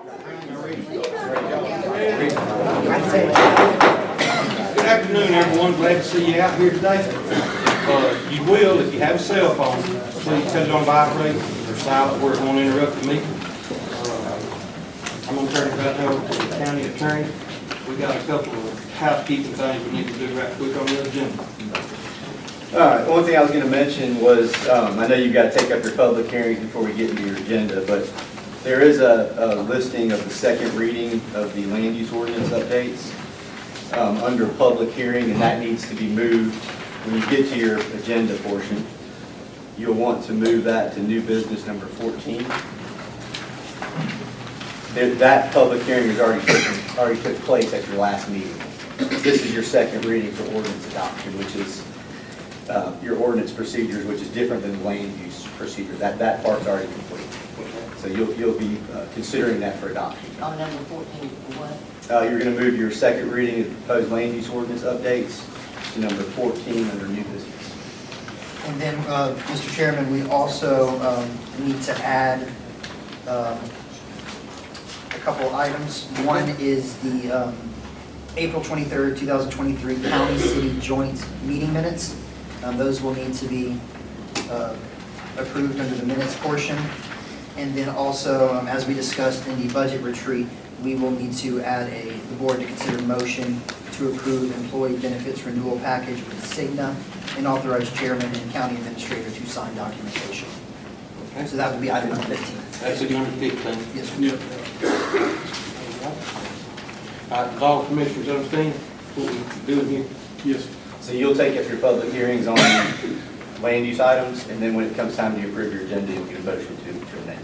Good afternoon, everyone. Glad to see you out here today. You will, if you have a cell phone, please put it on vibrate or silent where it won't interrupt the meeting. I'm going to turn it back over to the county attorney. We got a couple of housekeeping things we need to do right quick on the agenda. All right, one thing I was going to mention was, I know you've got to take up your public hearings before we get into your agenda, but there is a listing of the second reading of the land use ordinance updates under public hearing, and that needs to be moved. When you get to your agenda portion, you'll want to move that to new business number 14. That public hearing has already took place at your last meeting. This is your second reading for ordinance adoption, which is your ordinance procedures, which is different than land use procedures. That part's already complete. So you'll be considering that for adoption. On number 14 for what? You're going to move your second reading of the proposed land use ordinance updates to number 14 under new business. And then, Mr. Chairman, we also need to add a couple items. One is the April 23rd, 2023 County-City Joint Meeting Minutes. Those will need to be approved under the minutes portion. And then also, as we discussed in the budget retreat, we will need to add the board to consider a motion to approve employee benefits renewal package with Cigna and authorize chairman and county administrator to sign documentation. Okay. So that would be item number 15. That's it, number 15. Yes, sir. Does all commissioners understand what we're doing here? Yes. So you'll take up your public hearings on land use items, and then when it comes time to approve your agenda, you'll get a motion to amend.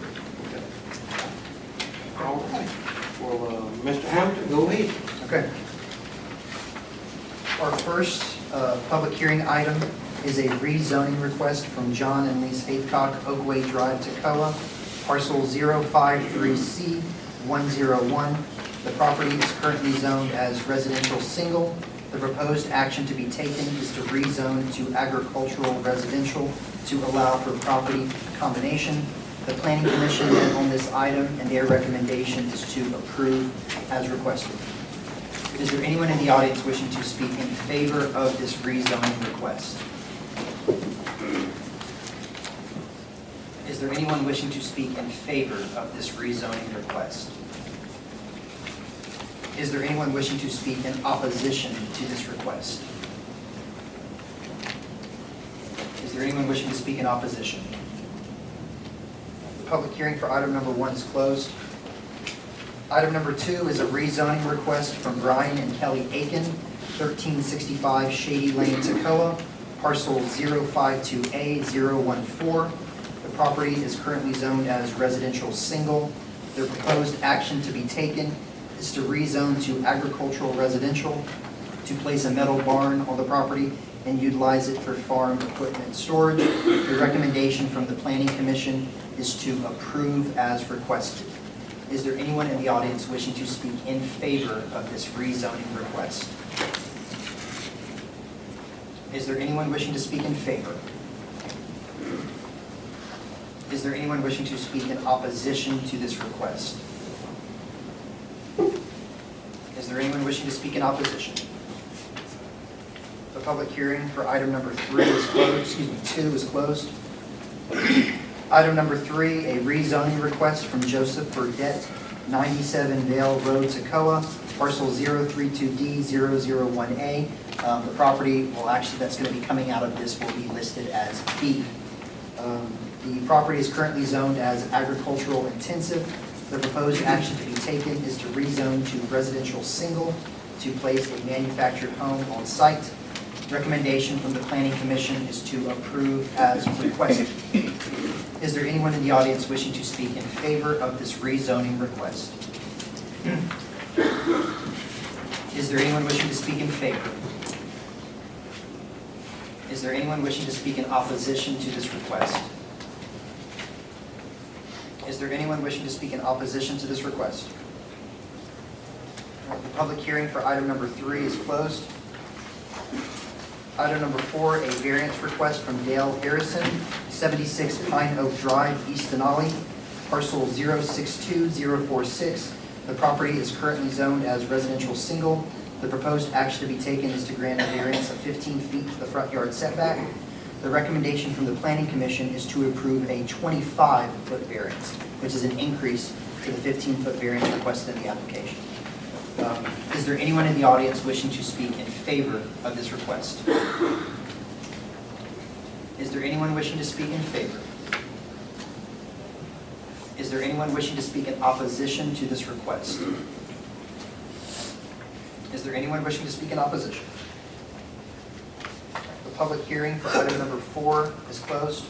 All right. Well, Mr. Hamilton, go ahead. Okay. Our first public hearing item is a rezoning request from John and Lise Haithcock, Oakway Drive, Toccoa, parcel 053C101. The property is currently zoned as residential single. The proposed action to be taken is to rezone to agricultural residential to allow for property combination. The Planning Commission met on this item, and their recommendation is to approve as requested. Is there anyone in the audience wishing to speak in favor of this rezoning request? Is there anyone wishing to speak in favor of this rezoning request? Is there anyone wishing to speak in opposition to this request? Is there anyone wishing to speak in opposition? The public hearing for item number 1 is closed. Item number 2 is a rezoning request from Brian and Kelly Aiken, 1365 Shady Lane, Toccoa, parcel 052A014. The property is currently zoned as residential single. The proposed action to be taken is to rezone to agricultural residential, to place a metal barn on the property and utilize it for farm equipment storage. The recommendation from the Planning Commission is to approve as requested. Is there anyone in the audience wishing to speak in favor of this rezoning request? Is there anyone wishing to speak in favor? Is there anyone wishing to speak in opposition to this request? Is there anyone wishing to speak in opposition? The public hearing for item number 2 is closed. Item number 3, a rezoning request from Joseph Burdette, 97 Vale Road, Toccoa, parcel 032D001A. The property, well, actually, that's going to be coming out of this, will be listed as B. The property is currently zoned as agricultural intensive. The proposed action to be taken is to rezone to residential single, to place a manufactured home on site. Recommendation from the Planning Commission is to approve as requested. Is there anyone in the audience wishing to speak in favor of this rezoning request? Is there anyone wishing to speak in favor? Is there anyone wishing to speak in opposition to this request? Is there anyone wishing to speak in opposition to this request? The public hearing for item number 3 is closed. Item number 4, a variance request from Dale Harrison, 76 Pine Oak Drive, East Denali, parcel 062046. The property is currently zoned as residential single. The proposed action to be taken is to grant a variance of 15 feet to the front yard setback. The recommendation from the Planning Commission is to approve a 25-foot variance, which is an increase to the 15-foot variance requested in the application. Is there anyone in the audience wishing to speak in favor of this request? Is there anyone wishing to speak in favor? Is there anyone wishing to speak in opposition to this request? Is there anyone wishing to speak in opposition? The public hearing for item number 4 is closed.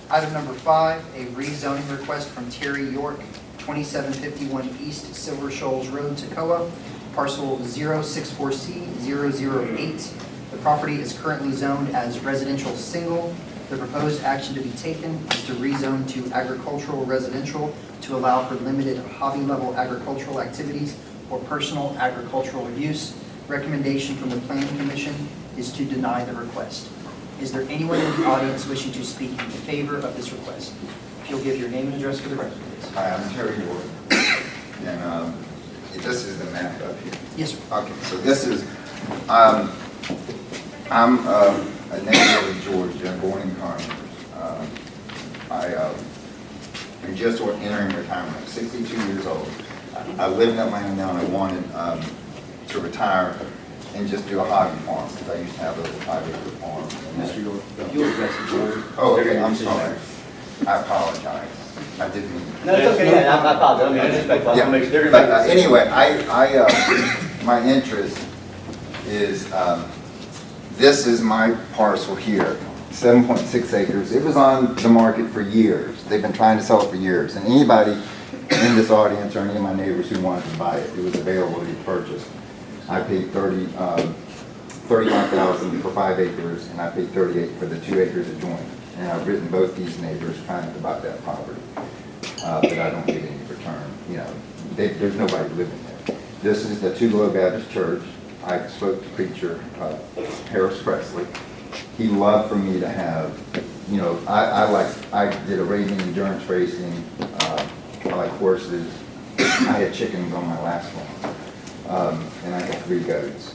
Item number 5, a rezoning request from Terry York, 2751 East Silver Shoals Road, Toccoa, parcel 064C008. The property is currently zoned as residential single. The proposed action to be taken is to rezone to agricultural residential to allow for limited hobby-level agricultural activities or personal agricultural use. Recommendation from the Planning Commission is to deny the request. Is there anyone in the audience wishing to speak in favor of this request? If you'll give your name and address for the record, please. Hi, I'm Terry York, and this is the map up here. Yes, sir. Okay, so this is, I'm a native of Georgia, born in Congress. I'm just entering retirement, I'm 62 years old. I live in Atlanta now, and I wanted to retire and just do a hobby farm, because I used to have a 5-acre farm. Mr. York, you'll address the board. Oh, okay, I'm sorry. I apologize. I didn't mean. No, it's okay, yeah, I apologize, I mean, I disrespect, I want to make sure. But anyway, my interest is, this is my parcel here, 7.6 acres. It was on the market for years. They've been trying to sell it for years. And anybody in this audience or any of my neighbors who wanted to buy it, it was available to be purchased. I paid $35,000 for 5 acres, and I paid $38,000 for the 2 acres adjoining. And I've written both these neighbors trying to buy that property, but I don't get any return. You know, there's nobody living there. This is the Two Low Baptist Church. I spoke to preacher Harris Presley. He loved for me to have, you know, I did a racing, endurance racing. I like horses. I had chickens on my last one, and I had 3 goats.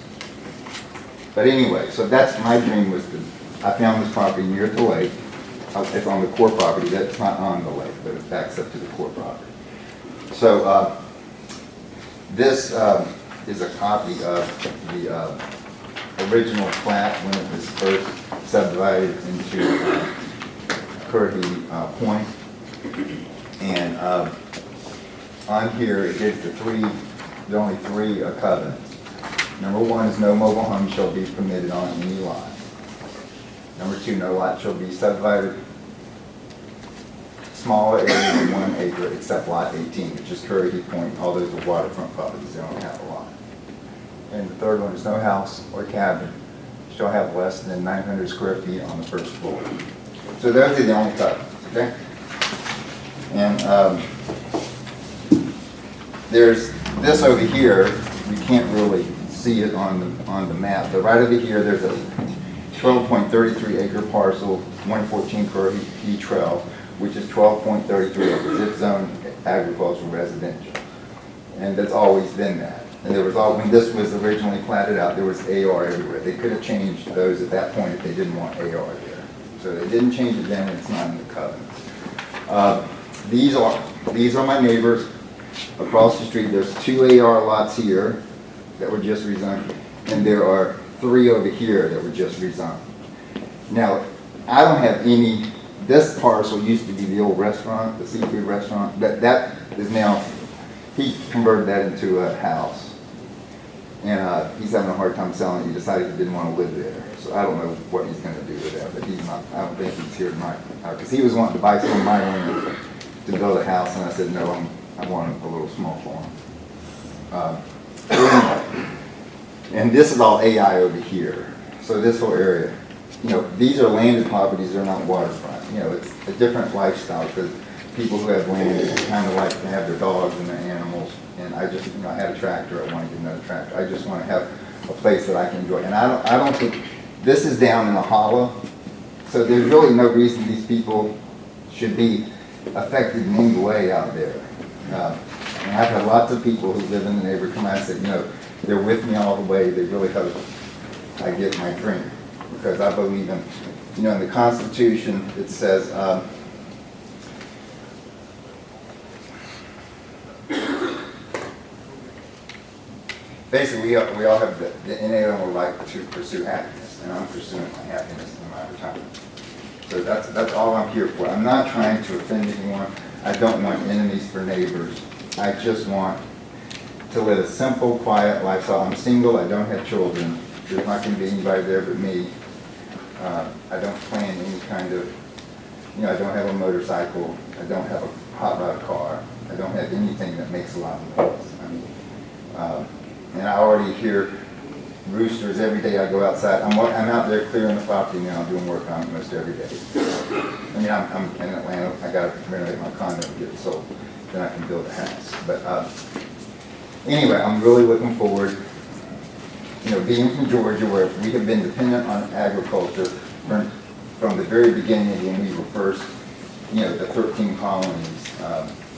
But anyway, so that's my dream was to. I found this property near the lake. It's on the core property. That's not on the lake, but it backs up to the core property. So this is a copy of the original plat when it was first subdivided into Currahee Point. And on here it gives there are only 3 covenants. Number 1 is no mobile home shall be permitted on any lot. Number 2, no lot shall be subdivided smaller area than 1 acre except lot 18, which is Currahee Point. All those are waterfront properties, they don't have a lot. And the 3rd one is no house or cabin shall have less than 900 square feet on the 1st floor. So those are the only covenants, okay? And there's this over here. We can't really see it on the map, but right over here there's a 12.33 acre parcel, 114 Currahee Trail, which is 12.33 acres. It's zoned agricultural residential, and that's always been that. And there was when this was originally platted out, there was AR everywhere. They could have changed those at that point if they didn't want AR there. So they didn't change it then, and it's not in the covenants. These are my neighbors across the street. There's 2 AR lots here that were just rezoned, and there are 3 over here that were just rezoned. Now, I don't have any. This parcel used to be the old restaurant, the seafood restaurant, but that is now. He converted that into a house. And he's having a hard time selling it. He decided he didn't want to live there. So I don't know what he's going to do with that, but he's not, I don't think he's here tonight. Because he was wanting to buy some of my land to build a house, and I said, no, I want a little small farm. And this is all AI over here. So this whole area, you know, these are landed properties, they're not waterfront. You know, it's a different lifestyle because people who have land kind of like to have their dogs and their animals. And I just, you know, I had a tractor, I want to get another tractor. I just want to have a place that I can enjoy. And I don't think, this is down in a hollow, so there's really no reason these people should be affected in any way out there. And I've had lots of people who live in the neighborhood come out and say, you know, they're with me all the way. They really hope I get my drink, because I believe in, you know, in the Constitution, it says, basically, we all have the inalienable right to pursue happiness, and I'm pursuing my happiness in my retirement. So that's all I'm here for. I'm not trying to offend anyone. I don't want enemies for neighbors. I just want to live a simple, quiet lifestyle. I'm single. I don't have children. There's not going to be anybody there but me. I don't plan any kind of, you know, I don't have a motorcycle. I don't have a hot rod car. I don't have anything that makes a lot of noise. I mean, and I already hear roosters every day I go outside. I'm out there clearing the property now, doing work on it most every day. I mean, I'm in Atlanta. I got to renovate my condo and get it sold. Then I can build a house. But anyway, I'm really looking forward, you know, being from Georgia, where we have been dependent on agriculture from the very beginning when we were first, you know, the 13 colonies.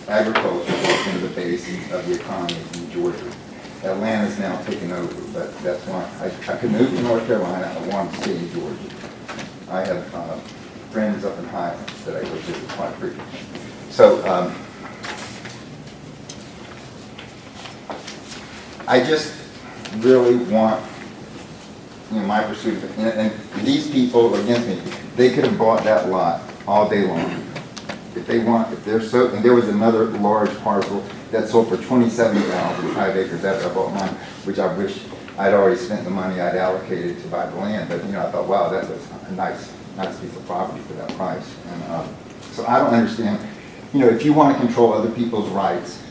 Agriculture was one of the bases of the economy in Georgia. Atlanta's now taken over, but that's why I could move to North Carolina. I wanted to stay in Georgia. I have friends up in Highlands that I go visit quite frequently. So I just really want, you know, my pursuit of it. And these people against me, they could have bought that lot all day long. If they want, if they're so, and there was another large parcel that sold for $27,000, 5 acres after I bought mine, which I wish I'd already spent the money I'd allocated to buy the land. But, you know, I thought, wow, that was a nice piece of property for that price. And so I don't understand, you know, if you want to control other people's rights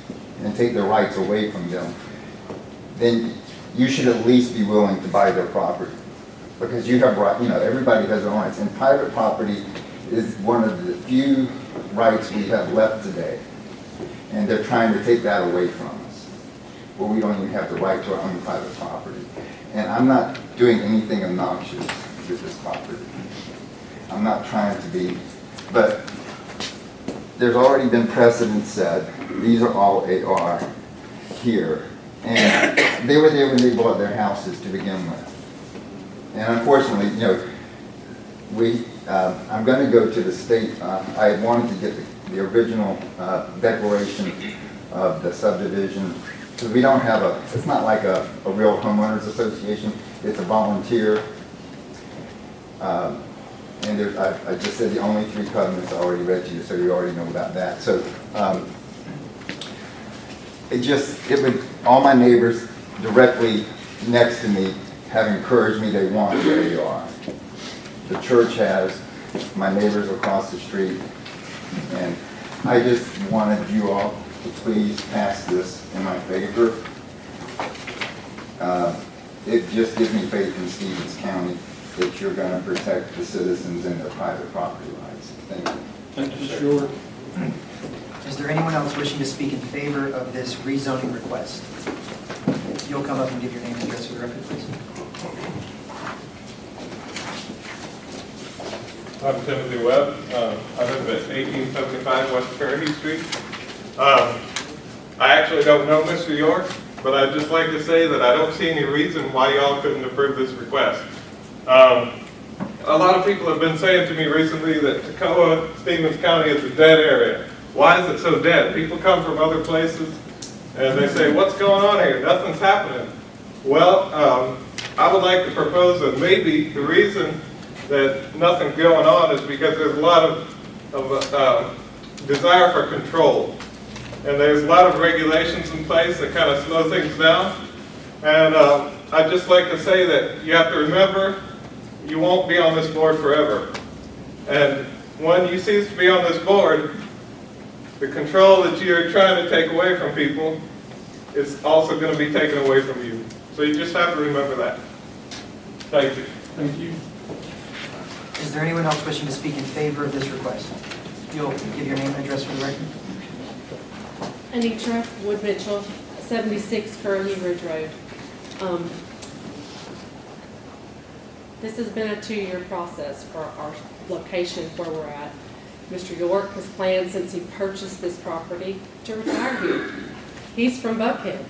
and take their rights away from them, then you should at least be willing to buy their property. Because you have right, you know, everybody has their rights. And private property is one of the few rights we have left today. And they're trying to take that away from us, where we don't even have the right to our own private property. And I'm not doing anything obnoxious with this property. I'm not trying to be, but there's already been precedent set. These are all AR here. And they were there when they bought their houses to begin with. And unfortunately, you know, I'm going to go to the state. I had wanted to get the original declaration of the subdivision, because we don't have it's not like a real homeowners association. It's a volunteer. And I just said the only 3 covenants I already read to you, so you already know about that. So it would, all my neighbors directly next to me have encouraged me. They want where they are. The church has, my neighbors across the street, and I just wanted you all to please pass this in my favor. It just gives me faith in Stevens County that you're going to protect the citizens and their private property rights. Thank you. Thank you, sure. Is there anyone else wishing to speak in favor of this rezoning request? You'll come up and give your name and address for the record, please. I'm Timothy Webb. I live at 1875 West Cherokee Street. I actually don't know Mr. York, but I'd just like to say that I don't see any reason why y'all couldn't approve this request. A lot of people have been saying to me recently that Toccoa, Stevens County is a dead area. Why is it so dead? People come from other places and they say, what's going on here? Nothing's happening. Well, I would like to propose that maybe the reason that nothing's going on is because there's a lot of desire for control. And there's a lot of regulations in place that kind of slow things down. And I'd just like to say that you have to remember, you won't be on this board forever. And when you cease to be on this board, the control that you're trying to take away from people is also going to be taken away from you. So you just have to remember that. Thank you. Thank you. Is there anyone else wishing to speak in favor of this request? You'll give your name and address for the record. Anitra Wood Mitchell, 76 Curly Ridge Road. This has been a 2-year process for our location where we're at. Mr. York has planned since he purchased this property to retire here. He's from Buckhead.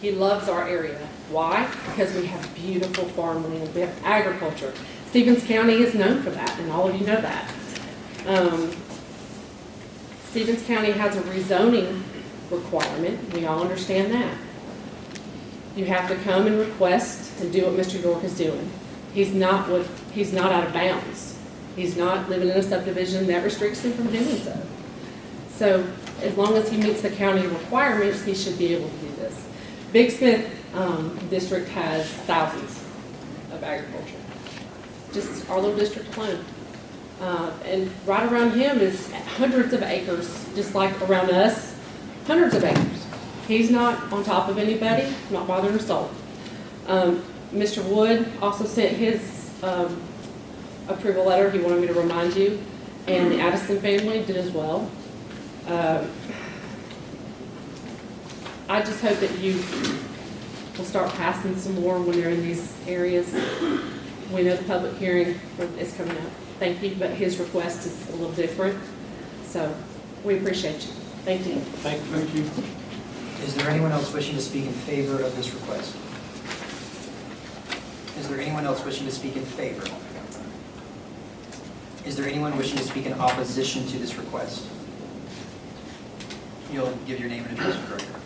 He loves our area. Why? Because we have beautiful farmland, we have agriculture. Stevens County is known for that, and all of you know that. Stevens County has a rezoning requirement, we all understand that. You have to come and request and do what Mr. York is doing. He's not out of bounds. He's not living in a subdivision that restricts him from doing so. So as long as he meets the county requirements, he should be able to do this. Big Smith district has thousands of agriculture, just our little district alone. And right around him is hundreds of acres, just like around us, hundreds of acres. He's not on top of anybody, not bothering a soul. Mr. Wood also sent his approval letter, he wanted me to remind you, and the Addison family did as well. I just hope that you will start passing some more when they're in these areas. We know the public hearing is coming up. Thank you, but his request is a little different, so we appreciate you. Thank you. Thank you. Is there anyone else wishing to speak in favor of this request? Is there anyone else wishing to speak in favor? Is there anyone wishing to speak in opposition to this request? You'll give your name and address for the record.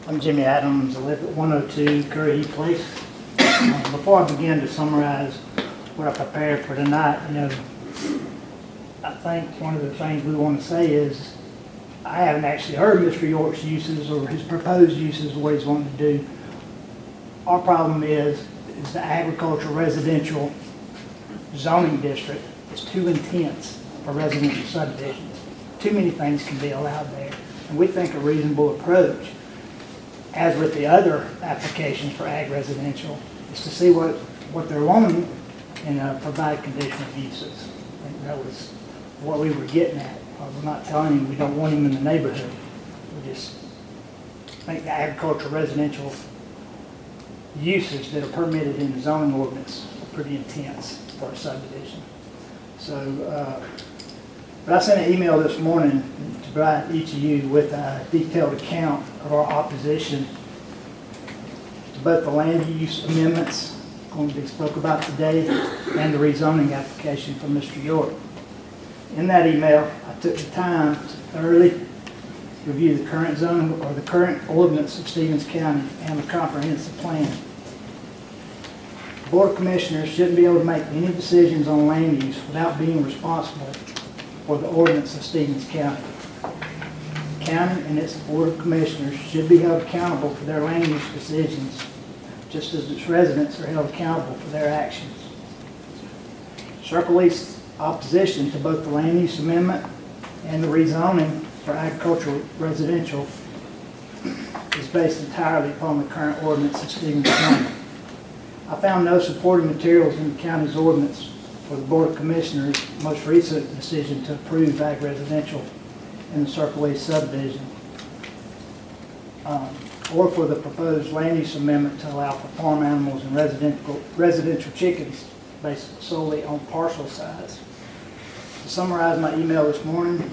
I'm Jimmy Adams, I live at 102 Curry Place. Before I begin to summarize what I prepared for tonight, I think one of the things we want to say is I haven't actually heard Mr. York's uses or his proposed uses of what he's wanting to do. Our problem is the agricultural residential zoning district is too intense for residential subdivisions. Too many things can be allowed there. And we think a reasonable approach, as with the other applications for ag residential, is to see what they're wanting and provide conditional uses. I think that was what we were getting at. We're not telling him we don't want him in the neighborhood. We just think the agricultural residential uses that are permitted in the zoning ordinance are pretty intense for a subdivision. So, but I sent an email this morning to provide each of you with a detailed account of our opposition to both the land use amendments going to be spoke about today and the rezoning application for Mr. York. In that email, I took the time to thoroughly review the current zoning or the current ordinance of Stevens County and the comprehensive plan. The Board of Commissioners shouldn't be able to make any decisions on land use without being responsible for the ordinance of Stevens County. The county and its Board of Commissioners should be held accountable for their land use decisions, just as its residents are held accountable for their actions. Circle East's opposition to both the land use amendment and the rezoning for agricultural residential is based entirely upon the current ordinance of Stevens County. I found no supporting materials in the county's ordinance for the Board of Commissioners' most recent decision to approve ag residential in the Circle East subdivision, or for the proposed land use amendment to allow for farm animals and residential chickens based solely on parcel size. To summarize my email this morning,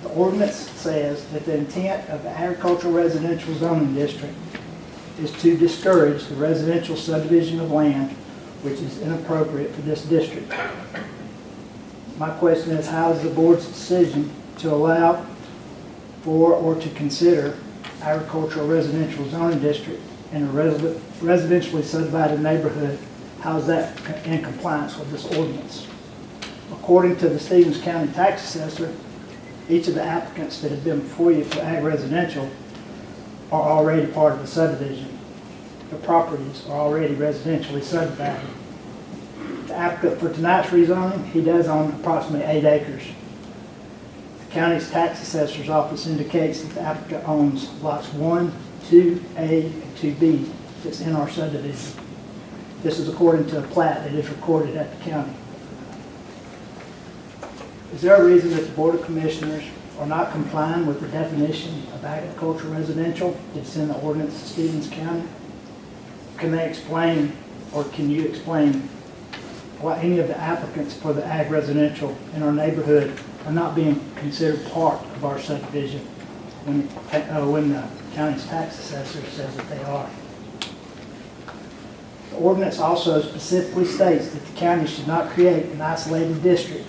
the ordinance says that the intent of the agricultural residential zoning district is to discourage the residential subdivision of land which is inappropriate for this district. My question is, how is the board's decision to allow for or to consider agricultural residential zoning district in a residentially subdivided neighborhood, how is that in compliance with this ordinance? According to the Stevens County tax assessor, each of the applicants that have been before you for ag residential are already part of the subdivision. The properties are already residentially subdivided. The applicant for tonight's rezoning, he does own approximately 8 acres. The county's tax assessor's office indicates that the applicant owns lots 1, 2A, and 2B that's in our subdivision. This is according to a plat that is recorded at the county. Is there a reason that the Board of Commissioners are not complying with the definition of agricultural residential that's in the ordinance of Stevens County? Can they explain, or can you explain why any of the applicants for the ag residential in our neighborhood are not being considered part of our subdivision when the county's tax assessor says that they are. The ordinance also specifically states that the county should not create an isolated district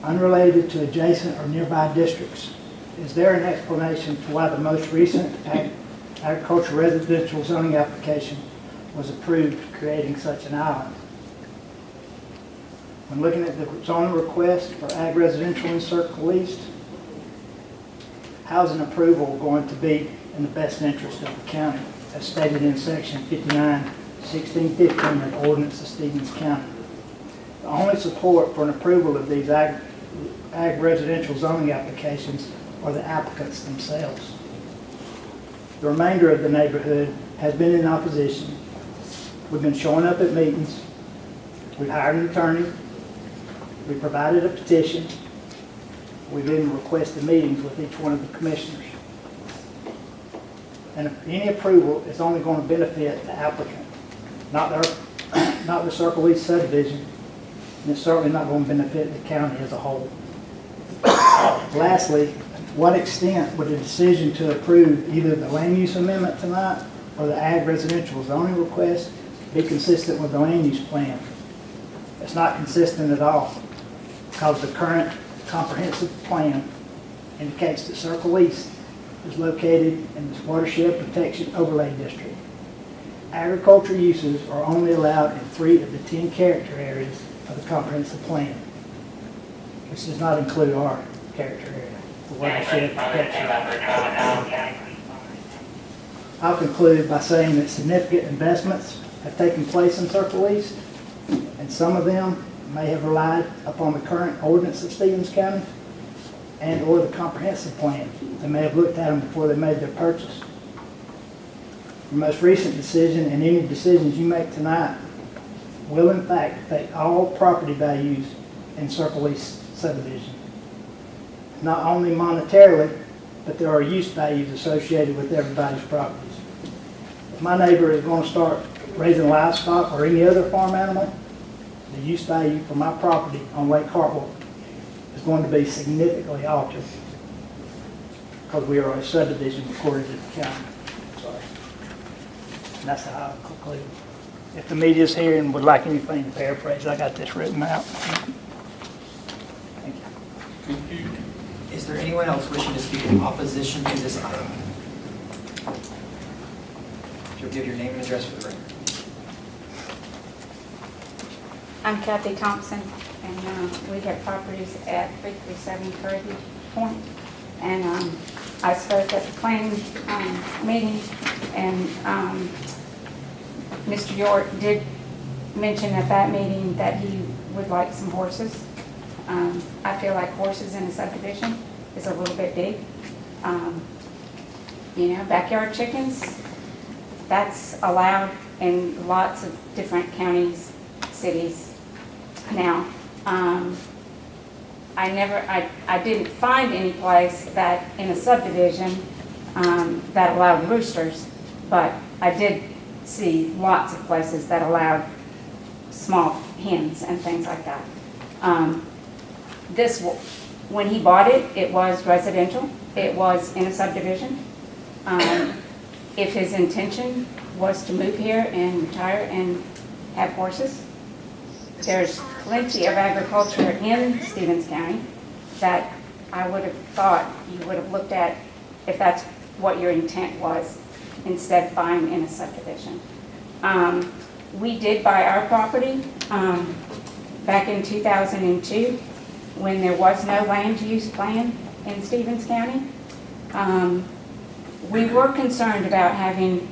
unrelated to adjacent or nearby districts. Is there an explanation for why the most recent agricultural residential zoning application was approved creating such an island? When looking at the zoning request for ag residential in Circle East, how is an approval going to be in the best interest of the county, as stated in section 59-1615 of the ordinance of Stevens County? The only support for an approval of these ag residential zoning applications are the applicants themselves. The remainder of the neighborhood has been in opposition. We've been showing up at meetings. We've hired an attorney. We provided a petition. We've even requested meetings with each one of the commissioners. And if any approval is only going to benefit the applicant, not the Circle East subdivision, and it's certainly not going to benefit the county as a whole. Lastly, to what extent would a decision to approve either the land use amendment tonight or the ag residential zoning request be consistent with the land use plan? It's not consistent at all, because the current comprehensive plan indicates that Circle East is located in this watershed protection overlay district. Agriculture uses are only allowed in 3 of the 10 character areas of the comprehensive plan, which does not include our character area, the watershed protection. I'll conclude by saying that significant investments have taken place in Circle East, and some of them may have relied upon the current ordinance of Stevens County and or the comprehensive plan. They may have looked at them before they made their purchase. Your most recent decision and any decisions you make tonight will in fact affect all property values in Circle East subdivision. Not only monetarily, but there are use values associated with everybody's properties. If my neighbor is going to start raising livestock or any other farm animal, the use value for my property on Lake Hartwell is going to be significantly altered because we are a subdivision according to the county. Sorry. And that's how I'll conclude. If the media's here and would like anything to paraphrase, I got this written out. Thank you. Thank you. Is there anyone else wishing to speak in opposition to this item? If you'll give your name and address for the record. I'm Kathy Thompson, and we have properties at 337 Curry Point. And I spoke at the planning meeting, and Mr. York did mention at that meeting that he would like some horses. I feel like horses in a subdivision is a little bit big. You know, backyard chickens, that's allowed in lots of different counties, cities. Now, I didn't find any place that in a subdivision that allowed roosters, but I did see lots of places that allowed small hens and things like that. When he bought it, it was residential. It was in a subdivision. If his intention was to move here and retire and have horses, there's plenty of agriculture in Stevens County that I would have thought you would have looked at if that's what your intent was, instead of buying in a subdivision. We did buy our property back in 2002 when there was no land use plan in Stevens County. We were concerned about having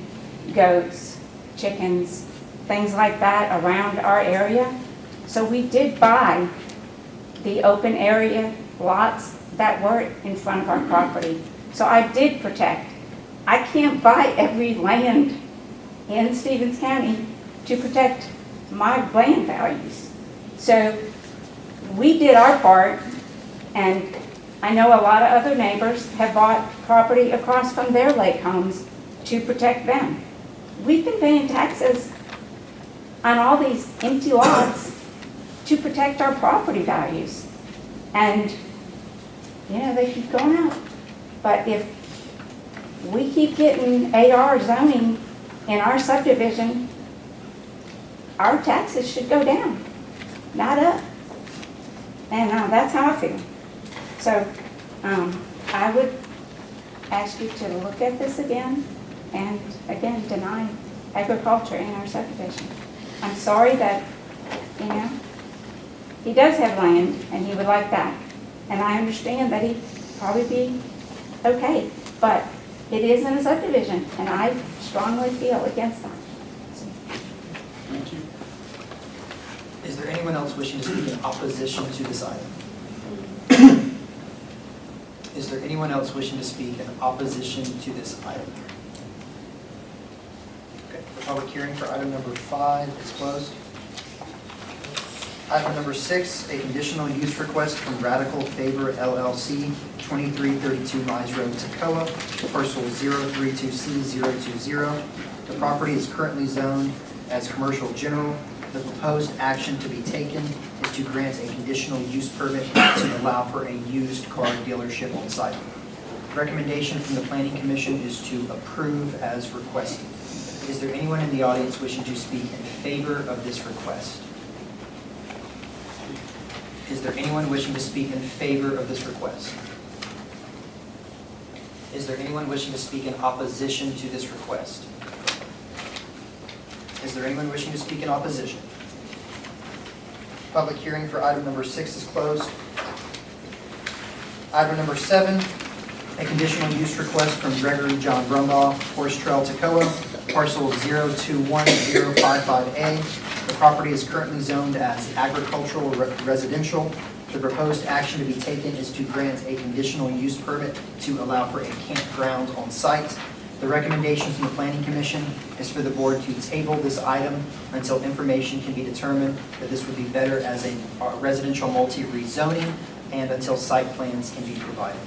goats, chickens, things like that around our area. So we did buy the open area lots that were in front of our property. So I did protect. I can't buy every land in Stevens County to protect my land values. So we did our part, and I know a lot of other neighbors have bought property across from their lake homes to protect them. We've been paying taxes on all these empty lots to protect our property values. And, they keep going up. But if we keep getting AR zoning in our subdivision, our taxes should go down, not up. And that's how I feel. So I would ask you to look at this again and again deny agriculture in our subdivision. I'm sorry that, he does have land and he would like that. And I understand that he'd probably be okay, but it is in a subdivision and I strongly feel against that. Thank you. Is there anyone else wishing to speak in opposition to this item? Is there anyone else wishing to speak in opposition to this item? Okay, the public hearing for item number 5 is closed. Item number 6, a conditional use request from Radical Favor LLC, 2332 Mize Road, Toccoa, parcel 032C020. The property is currently zoned as commercial general. The proposed action to be taken is to grant a conditional use permit to allow for a used car dealership on site. Recommendation from the Planning Commission is to approve as requested. Is there anyone in the audience wishing to speak in favor of this request? Is there anyone wishing to speak in favor of this request? Is there anyone wishing to speak in opposition to this request? Is there anyone wishing to speak in opposition? Public hearing for item number 6 is closed. Item number 7, a conditional use request from Gregory John Romaw, Horse Trail, Toccoa, parcel 021055A. The property is currently zoned as agricultural residential. The proposed action to be taken is to grant a conditional use permit to allow for a campground on site. The recommendation from the Planning Commission is for the board to table this item until information can be determined that this would be better as a residential multi-rezoning and until site plans can be provided.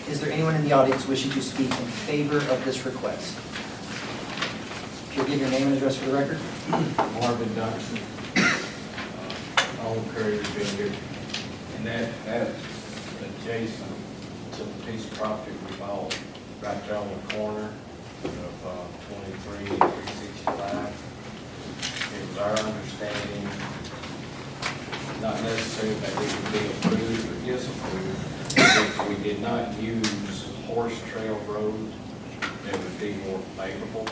Is there anyone in the audience wishing to speak in favor of this request? If you'll give your name and address for the record. Marvin Dodson, own Courier Vineyard, and that's adjacent to the piece of property we bought right there on the corner of 23 and 365. It was our understanding, not necessarily that it would be approved or disapproved, if we did not use Horse Trail Road, it would be more favorable.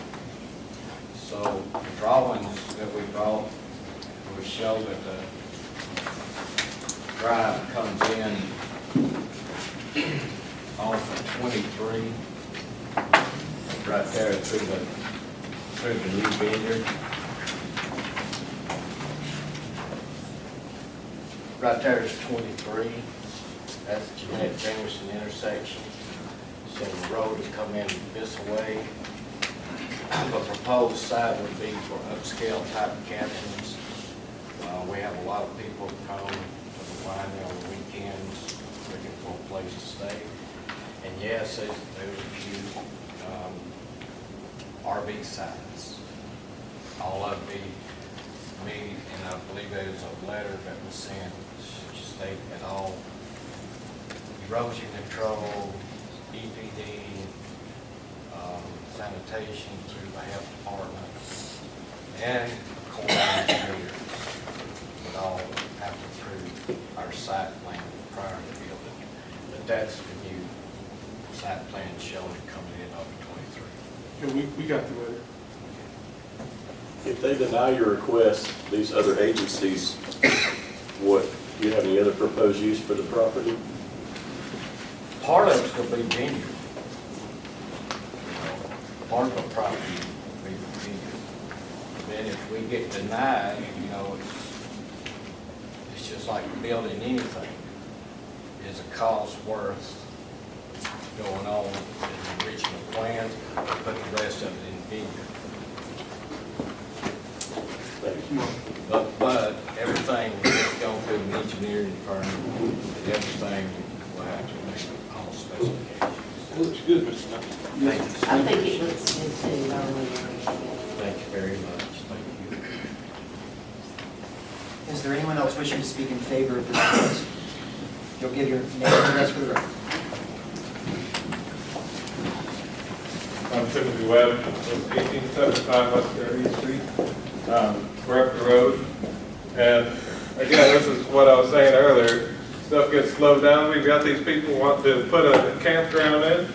So the drawings that we brought will show that the drive comes in off of 23, right there through the new vineyard. Right there is 23. That's the Jeanette Jamerson intersection. So the road is coming in this way. The proposed site would be for upscale type cabins. We have a lot of people come to the winery on the weekends looking for a place to stay. And yes, there's a few RV sites. All of me, and I believe there's a letter that was sent state that all erosion control, EPD, sanitation through the health department, and Corps of Engineers would all have to approve our site plan prior to building. But that's the new site plan showing it coming in over 23. Yeah, we got the letter. If they deny your request, these other agencies, what, do you have any other proposed use for the property? Part of it's going to be vineyard. Part of the property will be vineyard. Then if we get denied, it's just like building anything. Is a cost worth going on in the original plan, or put the rest of it in vineyard? But everything is going through an engineering firm, and everything will have to meet all specifications. Looks good, Mr. Knight. Thank you. I think it looks good too, I really appreciate it. Thank you very much. Thank you. Is there anyone else wishing to speak in favor of this request? You'll give your name and address for the record. I'm Timothy Webb, 1875 West 30th Street. We're up the road. And again, this is what I was saying earlier. Stuff gets slowed down. We've got these people wanting to put a campground in.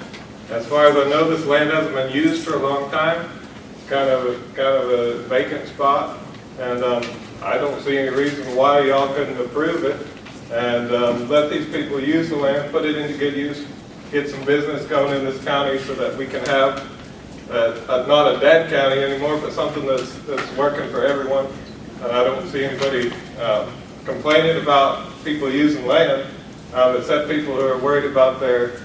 As far as I know, this land hasn't been used for a long time. It's kind of a vacant spot. And I don't see any reason why y'all couldn't approve it and let these people use the land, put it into good use, get some business going in this county so that we can have not a dead county anymore, but something that's working for everyone. And I don't see anybody complaining about people using land, except people who are worried about their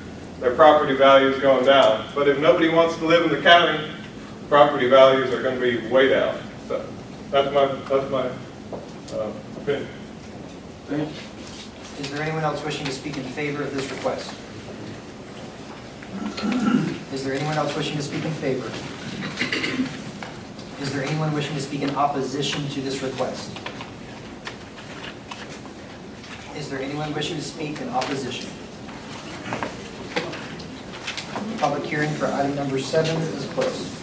property values going down. But if nobody wants to live in the county, property values are going to be way down. So that's my opinion. Is there anyone else wishing to speak in favor of this request? Is there anyone else wishing to speak in favor? Is there anyone wishing to speak in opposition to this request? Is there anyone wishing to speak in opposition? Public hearing for item number 7 is closed.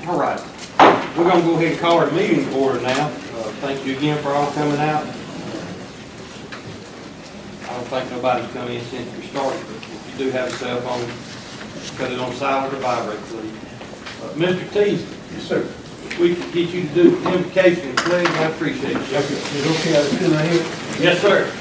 All right, we're gonna go ahead and call our meeting to order now. Thank you again for all coming out. I don't think nobody's come in since we started, but if you do have a cell phone, put it on silent or vibrate, please. Mr. Teasley. Yes, sir. If we could get you to do the invocation and pledge, I appreciate it. Is it okay, I still not here? Yes, sir.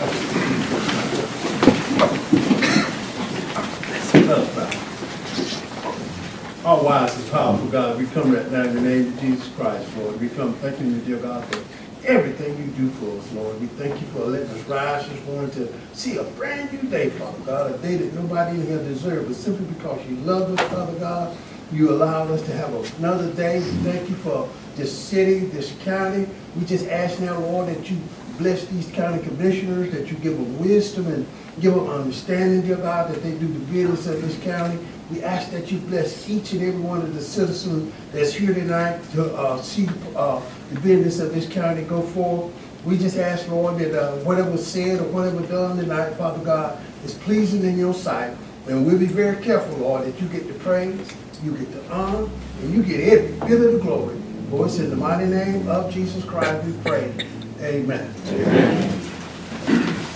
All wise and powerful God, we come right now in the name of Jesus Christ, Lord. We come thanking you, dear God, for everything you do for us, Lord. We thank you for letting us rise this morning to see a brand new day, Father God, a day that nobody in here deserves, but simply because you love us, Father God, you allowed us to have another day. We thank you for this city, this county. We just ask now, Lord, that you bless these county commissioners, that you give them wisdom and give them understanding, dear God, that they do the business of this county. We ask that you bless each and every one of the citizens that's here tonight to see the business of this county go forward. We just ask, Lord, that whatever said or whatever done tonight, Father God, is pleasing in your sight. And we'll be very careful, Lord, that you get the praise, you get the honor, and you get every bit of the glory. For it's in the mighty name of Jesus Christ we pray. Amen. Amen.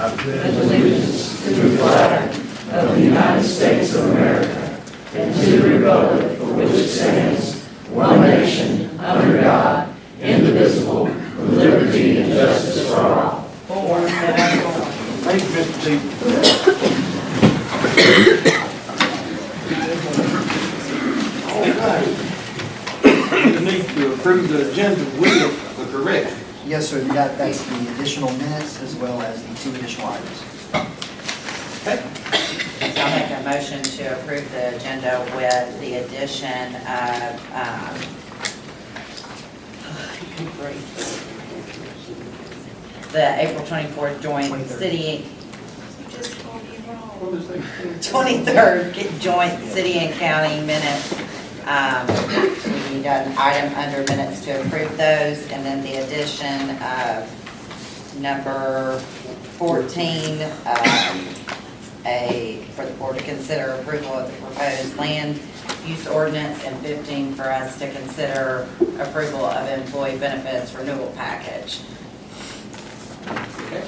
I pledge allegiance to the flag of the United States of America and to the republic for which it stands, one nation, under God, indivisible, with liberty and justice for all. Thank you, Mr. Teasley. All right. You need to approve the agenda with the correction. Yes, sir, that's the additional minutes as well as the 2 additional items. Okay. So I'll make a motion to approve the agenda with the addition of, the April 24th joint 23rd. city, 23rd joint city and county minutes. We need an item under minutes to approve those, and then the addition of number 14, for the board to consider approval of the proposed land use ordinance, and 15 for us to consider approval of employee benefits renewal package. Okay.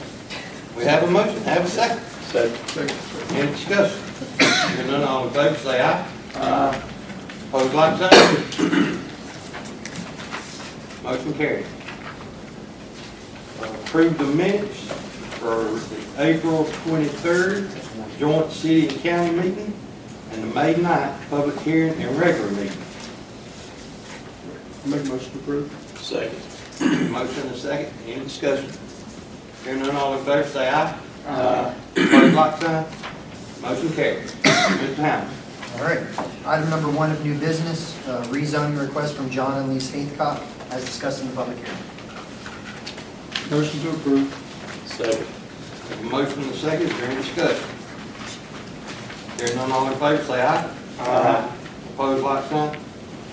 We have a motion, have a second. Second. Any discussion? Hearing none, all in favor, say aye. Aye. Opposed, like sign. Motion carried. Approve the minutes for the April 23rd joint city and county meeting and the May 9th public hearing and regular meeting. Make a motion to approve. Second. Motion and a second. Any discussion? Hearing none, all in favor, say aye. Aye. Opposed, like sign. Motion carried. Mr. Hamlin. All right. Item number 1 of new business, rezoning request from John and Lisa Hathcock, as discussed in the public hearing. Motion to approve. Second. Have a motion and a second. Is there any discussion? Hearing none, all in favor, say aye. Aye. Opposed, like sign.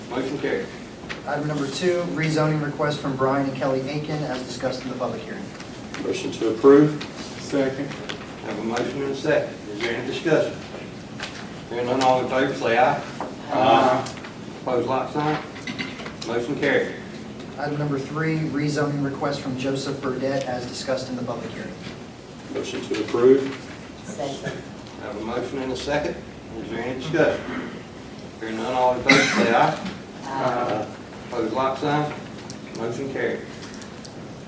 Motion carried. Item number 2, rezoning request from Brian and Kelly Aiken as discussed in the public hearing. Motion to approve? Second. Have a motion and a second. Is there any discussion? Hearing none, all in favor, say aye. Aye. Opposed, like sign. Motion carried. Item number 3, rezoning request from Joseph Burdette as discussed in the public hearing. Motion to approve? Second. Have a motion and a second. Is there any discussion? Hearing none, all in favor, say aye. Opposed, like sign. Motion carried.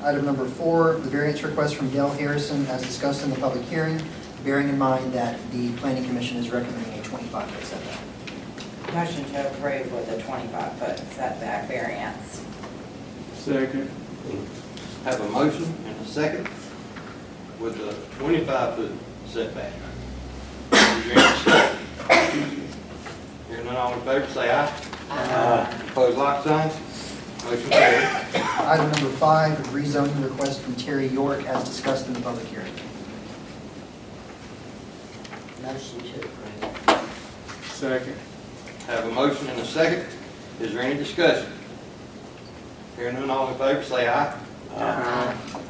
Item number 4, the variance request from Gail Harrison as discussed in the public hearing, bearing in mind that the planning commission is recommending a 25-foot setback. Motion to approve with a 25-foot setback variance. Second. Have a motion and a second with a 25-foot setback. Is there any discussion? Hearing none, all in favor, say aye. Opposed, like sign. Motion carried. Item number 5, rezoning request from Terry York as discussed in the public hearing. Motion to approve. Second. Have a motion and a second. Is there any discussion? Hearing none, all in favor, say aye.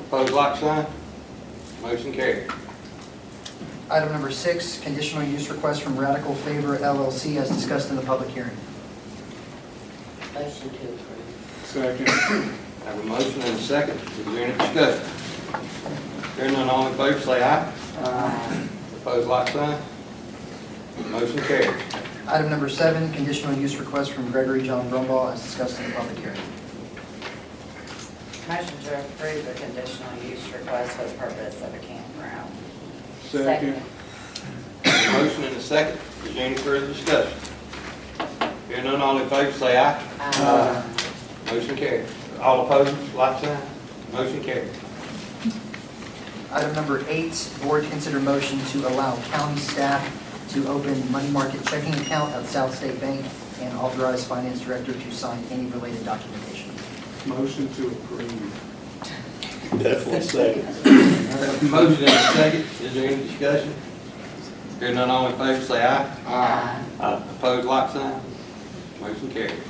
Opposed, like sign. Motion carried. Item number 6, conditional use request from Radical Favor LLC as discussed in the public hearing. Motion to approve. Second. Have a motion and a second. Is there any discussion? Hearing none, all in favor, say aye. Opposed, like sign. Motion carried. Item number 7, conditional use request from Gregory John Brumbaugh as discussed in the public hearing. Motion to approve the conditional use request for the purpose of a campground. Second. Have a motion and a second. Is there any further discussion? Hearing none, all in favor, say aye. Motion carried. All opposed, like sign. Motion carried. Item number 8, board to consider motion to allow county staff to open money market checking account at South State Bank and authorize finance director to sign any related documentation. Motion to approve. Definitely second. Motion and a second. Is there any discussion? Hearing none, all in favor, say aye. Opposed, like sign. Motion carried.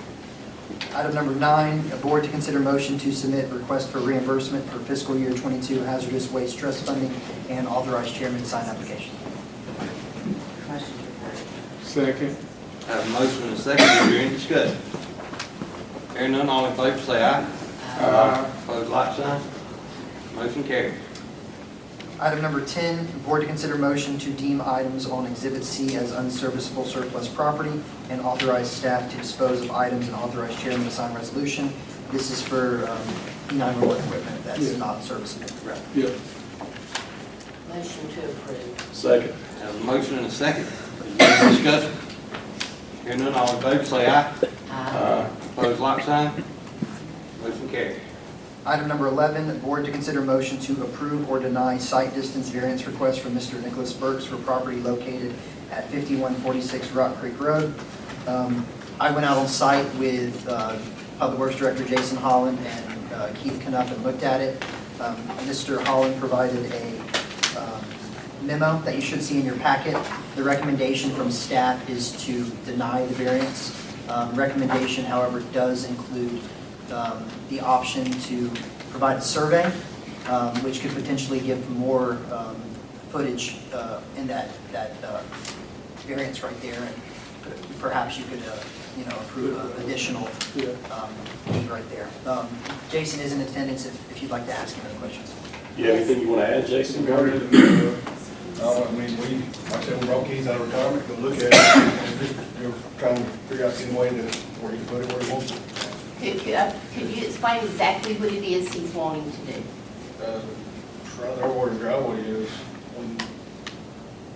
Item number 9, a board to consider motion to submit request for reimbursement for fiscal year 22 hazardous waste trust funding and authorize chairman to sign application. Motion to approve. Second. Have a motion and a second. Is there any discussion? Hearing none, all in favor, say aye. Opposed, like sign. Motion carried. Item number 10, board to consider motion to deem items on Exhibit C as unserviceable surplus property and authorize staff to dispose of items and authorize chairman to sign resolution. This is for E911 equipment that's not serviceable. Yep. Motion to approve. Second. Have a motion and a second. Is there any discussion? Hearing none, all in favor, say aye. Opposed, like sign. Motion carried. Item number 11, board to consider motion to approve or deny site distance variance request from Mr. Nicholas Burks for property located at 5146 Rock Creek Road. I went out on site with Public Works Director Jason Holland and Keith Knupp and looked at it. Mr. Holland provided a memo that you should see in your packet. The recommendation from staff is to deny the variance. Recommendation, however, does include the option to provide a survey, which could potentially give more footage in that variance right there, and perhaps you could, approve additional right there. Jason is in attendance if you'd like to ask him any questions. You have anything you want to add, Jason? I mean, like I said, we brought Keith out of retirement, go look at it, and just, trying to figure out any way to, where he can put it where he wants it. Could you explain exactly what it is he's wanting to do? Right there where the driveway is,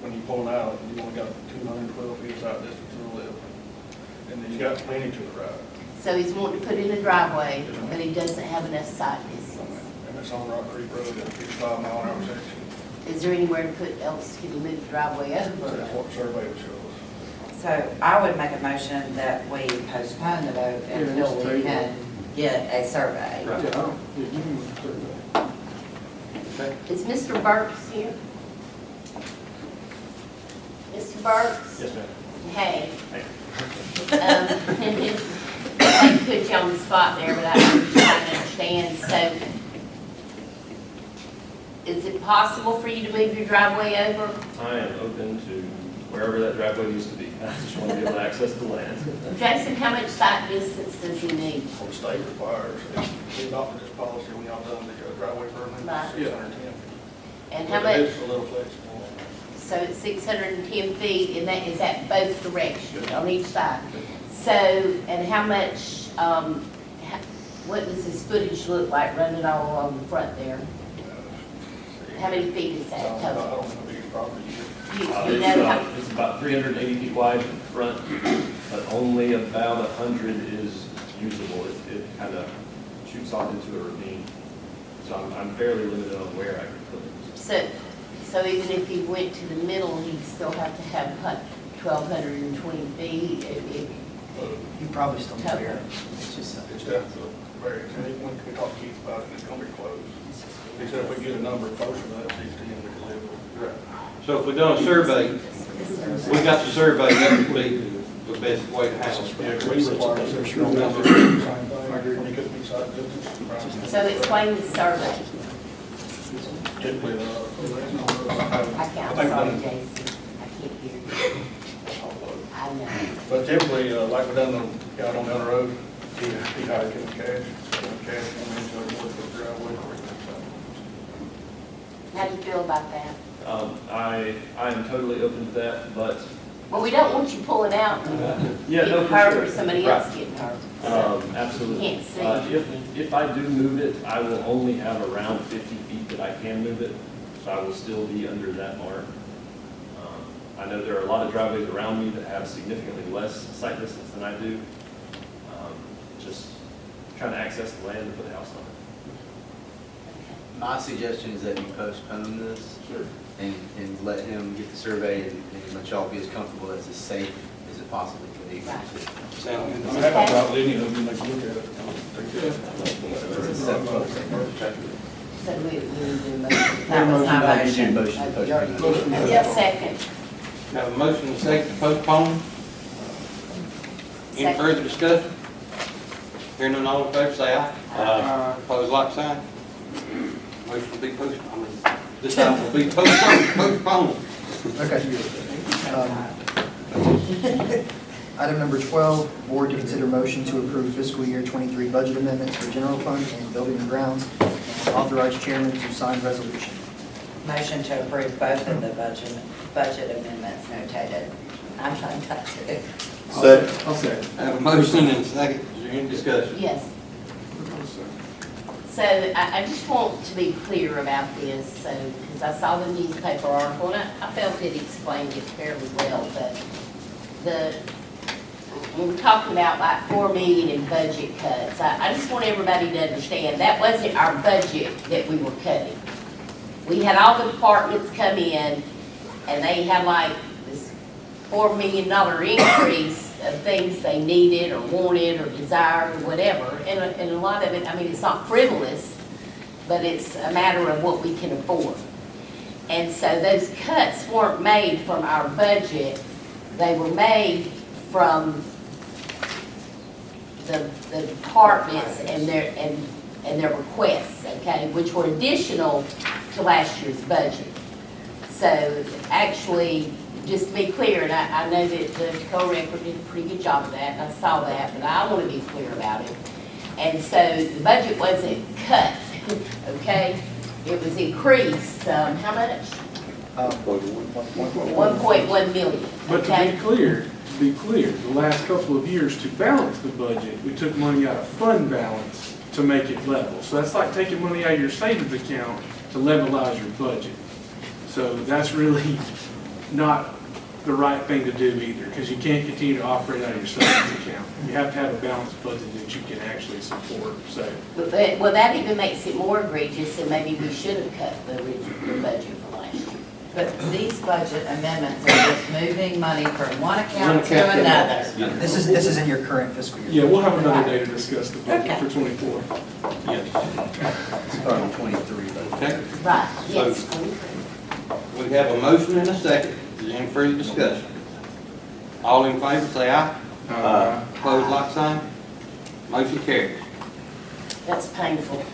when you pull it out, you only got 212 feet side distance to the left. And then you got plenty to the right. So he's wanting to put in a driveway, but he doesn't have enough sight distance. And it's on Rock Creek Road, at 55-mile-an-hour section. Is there anywhere to put else, can you move the driveway over? That's what the survey would show us. So I would make a motion that we postpone the vote until we can get a survey. Is Mr. Burks here? Mr. Burks? Yes, ma'am. Hey. I put you on the spot there, but I'm trying to understand, so is it possible for you to move your driveway over? I am open to wherever that driveway needs to be. I just want to be able to access the land. Jason, how much site distance does he need? What the state requires, we adopted this policy when y'all done the driveway permit, Right. 610. And how But much, it is a little flexible. so it's 610 feet, and that is at both directions, on each side. So, and how much, what does this footage look like running all along the front there? How many feet is So, that I total? don't know how big his property is. You know how, It's about 380 feet wide in front, but only about 100 is usable. It kind of shoots off into a ravine. So I'm fairly limited on where I can put it. so even if he went to the middle, he'd still have to have 1,220 feet? You probably still need here. It's just, It's definitely very, when we talked to Keith about it, it's gonna be close. He said if we get a number closer to that 16, we can live with it. So if we done a survey, we got the survey, that would be the best way to handle Yeah, it. we require a certain number, same thing, you couldn't be side distance. So explain the survey. Typically, I can't, I'm sorry, Jason, I can't hear you. I know. But typically, like we done out on down the road, he hired him cash, come into it, work with the driveway. How do you feel about that? I am totally open to that, but Well, we don't want you pulling out and yeah, no, getting for hurt sure. or somebody else getting hurt. Absolutely. Can't see. If I do move it, I will only have around 50 feet that I can move it, so I will still be under that mark. I know there are a lot of driveways around me that have significantly less sight distance than I do. Just trying to access the land and put a house on it. My suggestion is that you postpone this. Sure. And let him get the survey and let y'all be as comfortable as safe as it possibly can be. Right. Sound good? I mean, I have no problem with any of them, like, look at it. So we do a motion. That was my Motion, motion. motion to postpone. Yeah, second. Have a motion and a second to postpone. Any Second. further discussion? Hearing none, all in favor, say aye. Aye. Opposed, like sign. Motion will be postponed. This item will be postponed. okay. Item number 12, board to consider motion to approve fiscal year 23 budget amendments for general fund and building and grounds. Authorize chairman to sign resolution. Motion to approve both of the budget amendments notated. I'm fine, touch it. Second. I'll say. Have a motion and a second. Is there any discussion? Yes. So I just want to be clear about this, so, because I saw the newspaper article, and I felt it explained it fairly well, but when we're talking about like 4 million in budget cuts, I just want everybody to understand, that wasn't our budget that we were cutting. We had all the departments come in, and they had like this $4 million increase of things they needed or wanted or desired or whatever. And a lot of it, I mean, it's not frivolous, but it's a matter of what we can afford. And so those cuts weren't made from our budget. They were made from the departments and their requests, okay, which were additional to last year's budget. So actually, just to be clear, and I know that the co-record did a pretty good job of that, and I saw that, but I want to be clear about it. And so the budget wasn't cut, okay? It was increased, how much? 1.1 million, But to okay? be clear, the last couple of years, to balance the budget, we took money out of fund balance to make it level. So that's like taking money out of your savings account to levelize your budget. So that's really not the right thing to do either, because you can't continue to operate out of your savings account. You have to have a balanced budget that you can actually support, so. Well, that even makes it more egregious, and maybe we should have cut the original budget from last year. But these budget amendments are just moving money from one account One to account to another. another. This is in your current fiscal year. Yeah, we'll have another day to discuss the budget Okay. for '24. Yes. Start on 23, but. Okay. Right, yes. We have a motion and a second. Is there any further discussion? All in favor, say aye. Opposed, like sign. Motion carries. That's painful.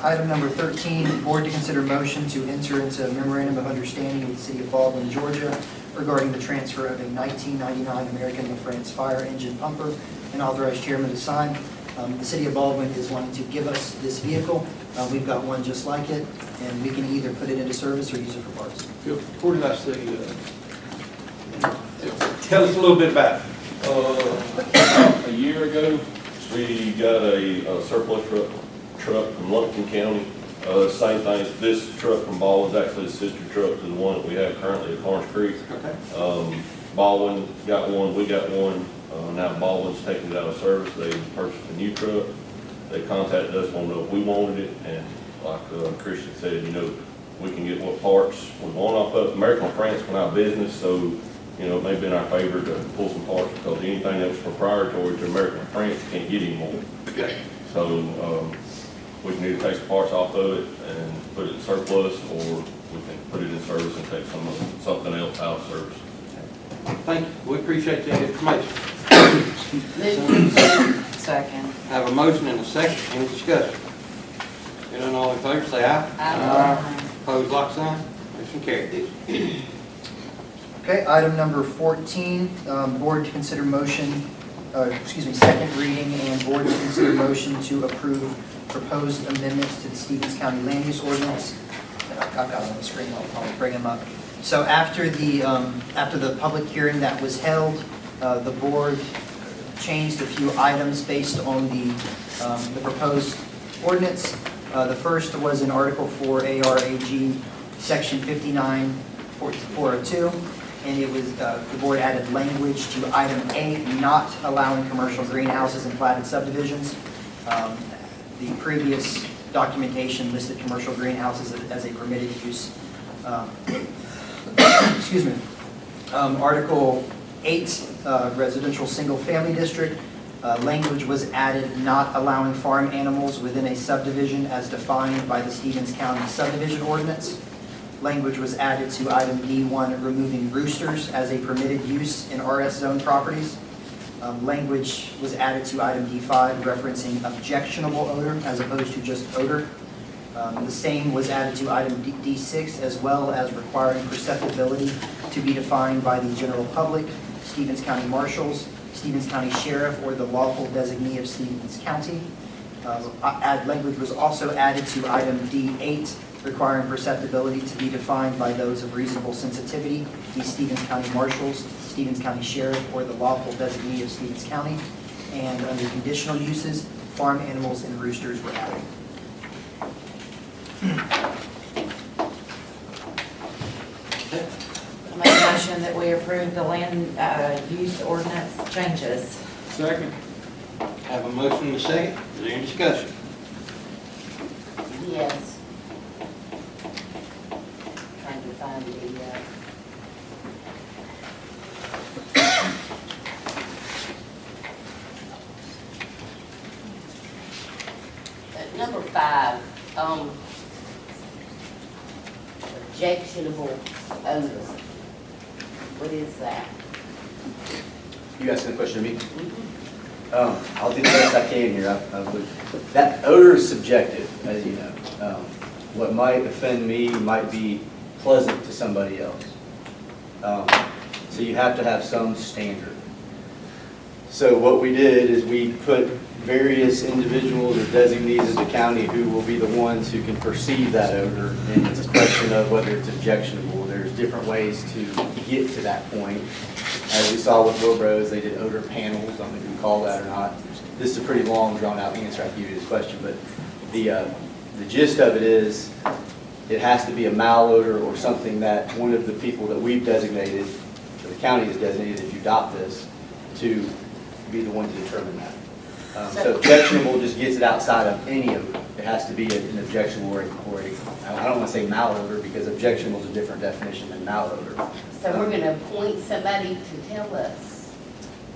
Item number 13, board to consider motion to enter into a memorandum of understanding with the city of Baldwin, Georgia regarding the transfer of a 1999 American LaFrance fire engine pumper and authorize chairman to sign. The city of Baldwin is wanting to give us this vehicle. We've got one just like it, and we can either put it into service or use it for parts. Where did I see, tell us a little bit about it. A year ago, we got a surplus truck from Lumpkin County. Same thing, this truck from Baldwin's actually a sister truck to the one that we have currently at Carnes Creek. Okay. Baldwin got one, we got one. Now Baldwin's taking it out of service. They purchased a new truck. They contacted us, wanted to know if we wanted it, and like Christian said, we can get what parts we want off of. American France went out of business, so it may be in our favor to pull some parts, because anything that was proprietary to American France can't get anymore. Okay. So we can either take some parts off of it and put it in surplus, or we can put it in service and take something else out of service. Thank you. We appreciate that information. Second. Have a motion and a second. Any discussion? Hearing none, all in favor, say aye. Aye. Opposed, like sign. Motion carries. Okay, item number 14, board to consider second reading and board to consider motion to approve proposed amendments to the Stevens County Land Use Ordinance. I've got them on the screen, I'll bring them up. So after the public hearing that was held, the board changed a few items based on the proposed ordinance. The first was in Article 4 ARAG, Section 59.402, and it was, the board added language to item A, not allowing commercial greenhouses in platted subdivisions. The previous documentation listed commercial greenhouses as a permitted use. Excuse me. Article 8, residential single-family district. Language was added not allowing farm animals within a subdivision as defined by the Stevens County subdivision ordinance. Language was added to item D1, removing roosters as a permitted use in RS zone properties. Language was added to item D5, referencing objectionable odor as opposed to just odor. The same was added to item D6, as well as requiring perceptibility to be defined by the general public, Stevens County marshals, Stevens County sheriff, or the lawful designee of Stevens County. Language was also added to item D8, requiring perceptibility to be defined by those of reasonable sensitivity, the Stevens County marshals, Stevens County sheriff, or the lawful designee of Stevens County. And under conditional uses, farm animals and roosters were added. I make a motion that we approve the land use ordinance changes. Second. Have a motion and a second. Is there any discussion? Yes. Trying to find the, number 5, objectionable odor. What is that? You asking a question of me? I'll do the best I can here. That odor is subjective, as you know. What might offend me might be pleasant to somebody else. So you have to have some standard. So what we did is we put various individuals or designees of the county who will be the ones who can perceive that odor, and it's a question of whether it's objectionable. There's different ways to get to that point. As we saw with Wilbrose, they did odor panels. I don't know if you can call that or not. This is a pretty long, drawn-out answer I can give you this question, but the gist of it is it has to be a malodor or something that one of the people that we've designated, or the county has designated if you adopt this, to be the one to determine that. So objectionable just gets it outside of any odor. It has to be an objectionable or I don't want to say malodor, because objectionable is a different definition than malodor. So we're going to appoint somebody to tell us.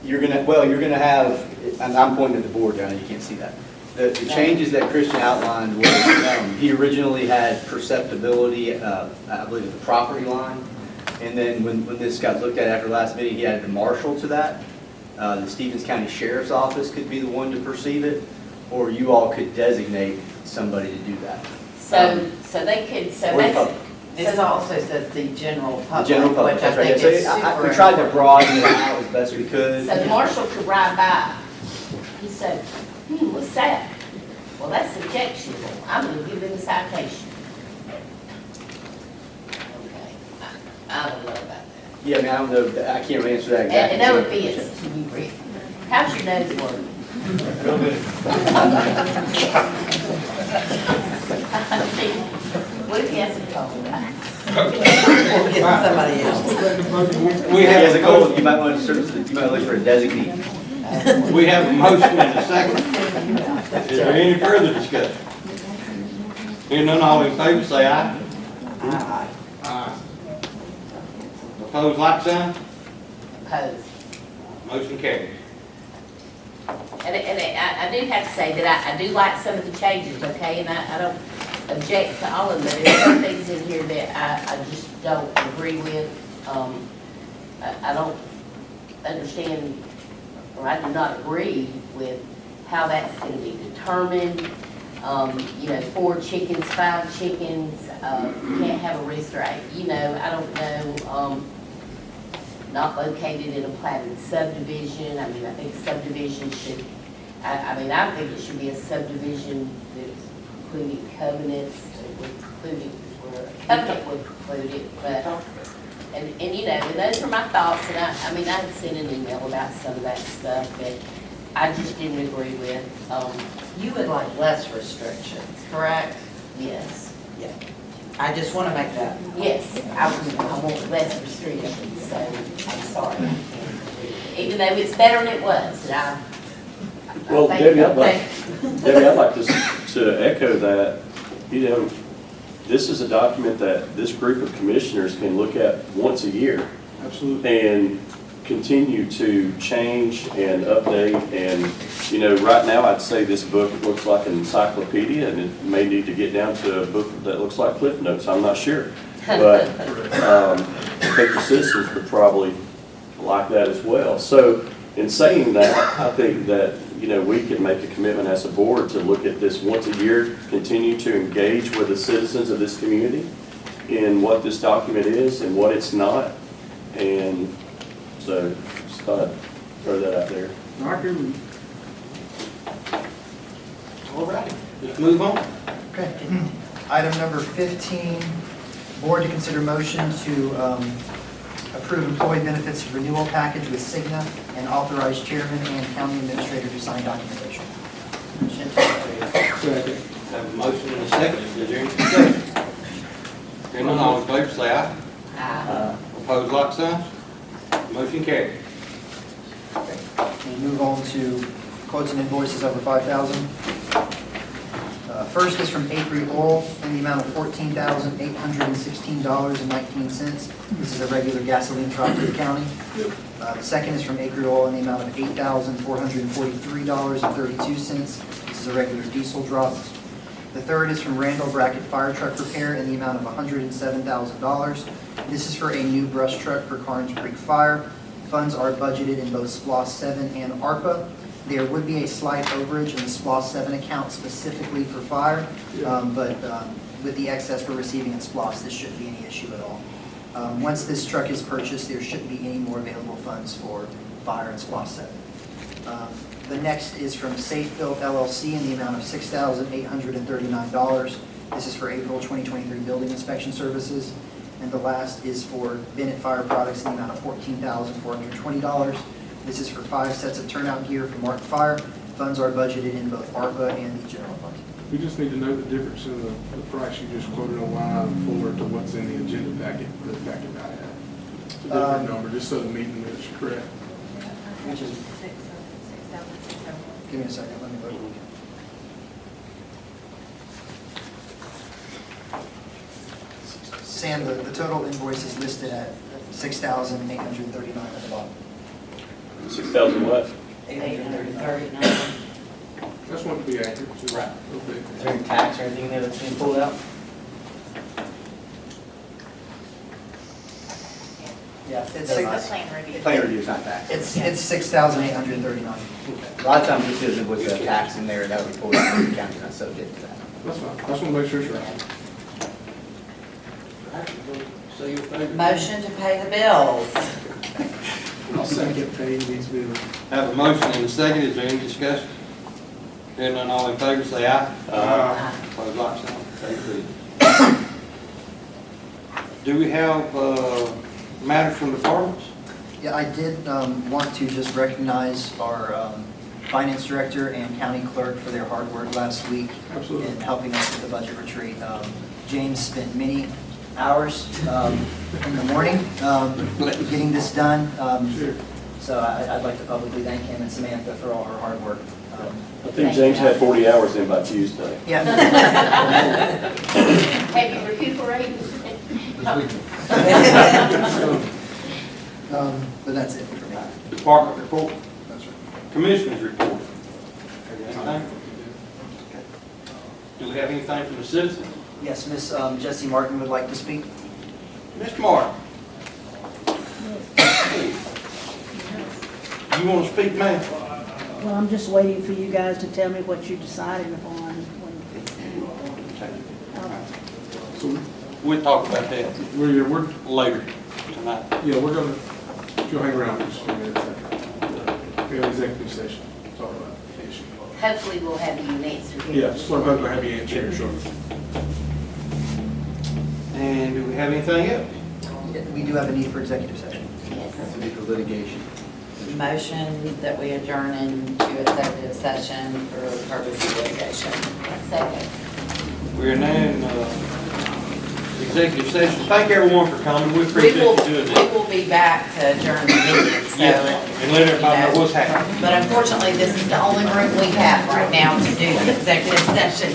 You're going to have, I'm pointing to the board down, you can't see that. The changes that Christian outlined was, he originally had perceptibility, I believe, at the property line. And then when this got looked at after last meeting, he added the marshal to that. The Stevens County Sheriff's Office could be the one to perceive it, or you all could designate somebody to do that. So they could, so Or the that's, public. This also says the general The public, general public, which I that's right. think Yeah, is so super we tried to important. broaden it out as best we could. so the marshal could ride by. He said, what's that? Well, that's objectionable. I'm gonna give them a citation. Okay, I don't know about that. Yeah, I mean, I don't know, I can't really answer that exactly. And no offense to you, Rick. How's your nose working? What if he has a cold? We'll get somebody else. We He has a have goal, you might want to look for a designee. We have a motion and a second. Is there any further discussion? Hearing none, all in favor, say aye. Aye. Aye. Opposed, like sign? Opposed. Motion carries. And I do have to say that I do like some of the changes, okay, and I don't object to all of them, but there's some things in here that I just don't agree with. I don't understand, or I do not agree with how that's gonna be determined. You know, 4 chickens, 5 chickens, you can't have a rooster, you know, I don't know, not located in a platted subdivision. I mean, I think subdivision should, I mean, I think it should be a subdivision that's including covenants, where a covenant would preclude it, but, and you know, and those are my thoughts, and I mean, I had sent an email about some of that stuff that I just didn't agree with. You would like less restrictions, correct? Yes, Yeah. I just want to make that. yes, I want less restrictions, so I'm sorry. Even though it's better than it was, and I. Well, I Debbie, I'd think- Debbie, I'd like to echo that, you know, this is a document that this group of commissioners can look at once a year Absolutely. and continue to change and update. And, you know, right now, I'd say this book looks like an encyclopedia, and it may need to get down to a book that looks like Cliff Notes, I'm not sure. But I think the citizens would probably like that as well. So in saying that, I think that, you know, we can make a commitment as a board to look at this once a year, continue to engage with the citizens of this community in what this document is and what it's not. And so just thought I'd throw that out there. I agree with you. All right, let's move on. Okay. Item number 15, board to consider motion to approve employee benefits renewal package with Cigna and authorize chairman and county administrator to sign documentation. Second. Have a motion and a second. Is there any discussion? Hearing none, all in favor, say aye. Opposed, like sign? Motion carries. We'll move on to quotes and invoices over $5,000. First is from Acre Oil in the amount of $14,816.19. This is a regular gasoline truck for the county. The second is from Acre Oil in the amount of $8,443.32. This is a regular diesel drop. The third is from Randall Bracket Fire Truck Repair in the amount of $107,000. This is for a new brush truck for Carnes Creek Fire. Funds are budgeted in both SPLOST 7 and ARPA. There would be a slight overage in the SPLOST 7 account specifically for fire, but with the excess we're receiving in SPLOST, this shouldn't be any issue at all. Once this truck is purchased, there shouldn't be any more available funds for fire and SPLOST 7. The next is from Safe Build LLC in the amount of $6,839. This is for April 2023 building inspection services. And the last is for Bennett Fire Products in the amount of $14,420. This is for 5 sets of turnout gear for Martin Fire. Funds are budgeted in both ARPA and the general fund. We just need to know the difference in the price you just quoted on line item 4 to what's in the agenda packet, the packet I have. It's a different number, just so the meeting minutes are correct. Which is, give me a second, let me look. Sam, the total invoice is listed at $6,839 at the bottom. 6,000 what? 839. Just want to be accurate. so- Right. Okay. Is there any tax or anything there that's being pulled out? Yeah, It's it's, the That's- plan review. Plan review is not tax. it's 6,839. A lot of times this isn't with the tax in there, that would be pulled out of the county, not subject to that. That's fine. I just want to make sure it's right. Say your favorite. Motion to pay the bills. I'll second paying these bills. Have a motion and a second, is there any discussion? Hearing none, all in favor, say aye. Aye. Opposed, like sign. Take it. Do we have, matters from departments? Yeah, I did want to just recognize our finance director and county clerk for their hard work last week Absolutely. in helping us with the budget retreat. James spent many hours in the morning getting this done. Sure. So I'd like to publicly thank him and Samantha for all her hard work. I think James had 40 hours in by Tuesday. Yeah. Have you recuperated? But that's it for me. Department report? That's right. Commissioners report? Anything? Do we have anything from the citizens? Yes, Miss Jessie Martin would like to speak. Ms. Martin? You want to speak, ma'am? Well, I'm just waiting for you guys to tell me what you decided upon. So We'll talk about that we're, later tonight. yeah, we're gonna, if you'll hang around for just a few minutes. We have an executive session, to talk about the issue. Hopefully we'll have you an answer here. Yeah, just want to have you answer here shortly. And do we have anything else? We do have a need for executive session. Yes. That's a need for litigation. Motion that we adjourn into executive session for the purpose of litigation. Second. We are now in executive session. Thank everyone for coming. We appreciate you doing We this. will be back to adjourn the meeting, so. And let everybody know what's happening. But unfortunately, this is the only room we have right now to do the executive session.